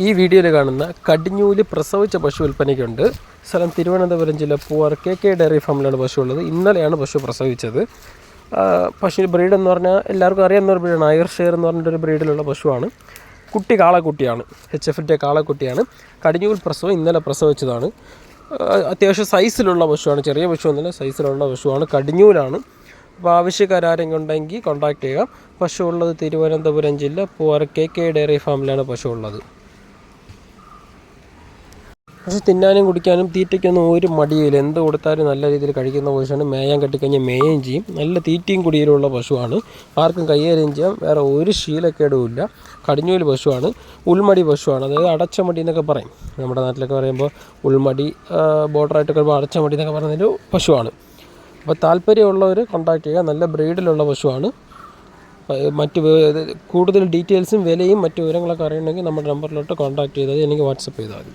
ഈ വീഡിയോയിൽ കാണുന്ന കടിഞ്ഞൂല് പ്രസവിച്ച പശു വിൽപ്പനയ്ക്കുണ്ട്. സ്ഥലം തിരുവനന്തപുരം ജില്ല പൂവാർ KK ഡയറി ഫാമിലാണ് പശു ഉള്ളത്. ഇന്നലെയാണ് പശു പ്രസവിച്ചത്. പശു ബ്രീഡ് എന്ന് പറഞ്ഞാൽ എല്ലാവർക്കും അറിയാവുന്ന ഒരു ബ്രീഡാണ്. ഐർഷെയർ എന്ന് പറഞ്ഞിട്ടൊരു ബ്രീഡിലുള്ള പശുവാണ്. കുട്ടി കാളക്കുട്ടിയാണ്, HFൻ്റെ കാളക്കുട്ടിയാണ്. കടിഞ്ഞൂൽ പ്രസവം ഇന്നലെ പ്രസവിച്ചതാണ്. അത്യാവശ്യം സൈസിലുള്ള പശുവാണ്, ചെറിയ പശു ഒന്നുമില്ല, സൈസിലുള്ള പശുവാണ്. കടിഞ്ഞൂലാണ്. അപ്പോൾ ആവശ്യക്കാരെങ്കിലും ഉണ്ടെങ്കിൽ കോൺടാക്ട് ചെയ്യുക. പശു ഉള്ളത് തിരുവനന്തപുരം ജില്ല പൂവാർ KK ഡയറി ഫാമിലാണ് പശു ഉള്ളത്. പക്ഷെ തിന്നാനും കുടിക്കാനും തീറ്റയ്ക്കൊന്നും ഒരു മടിയില്ല. എന്ത് കൊടുത്താലും നല്ല രീതിയിൽ കഴിക്കുന്ന പശുവാണ്. മേയാൻ കെട്ടിക്കഴിഞ്ഞാൽ മേയും ചെയ്യും. നല്ല തീറ്റയും കുടിയിലുള്ള പശുവാണ്. ആർക്കും കൈകാര്യം ചെയ്യാം. വേറെ ഒരു ശീലക്കേടുമില്ല. കടിഞ്ഞൂല് പശുവാണ്. ഉൾമടി പശുവാണ്. അതായത് അടച്ചമടി എന്നൊക്കെ പറയും. നമ്മുടെ നാട്ടിലൊക്കെ പറയുമ്പോൾ ഉൾമടി, ബോർഡറായിട്ടൊക്കെ പറയുമ്പോൾ അടച്ചമടി എന്നൊക്കെ പറയുന്നൊരു പശുവാണ്. അപ്പോൾ താല്പര്യമുള്ളവർ കോൺടാക്ട് ചെയ്യുക. നല്ല ബ്രീഡിലുള്ള പശുവാണ്. മറ്റ് കൂടുതൽ ഡീറ്റെയിൽസും വിലയും മറ്റു വിവരങ്ങളൊക്കെ അറിയണമെങ്കിൽ നമ്മുടെ നമ്പറിലോട്ട് കോൺടാക്ട് ചെയ്താൽ എനിക്ക് വാട്സപ്പ് ചെയ്താൽ മതി.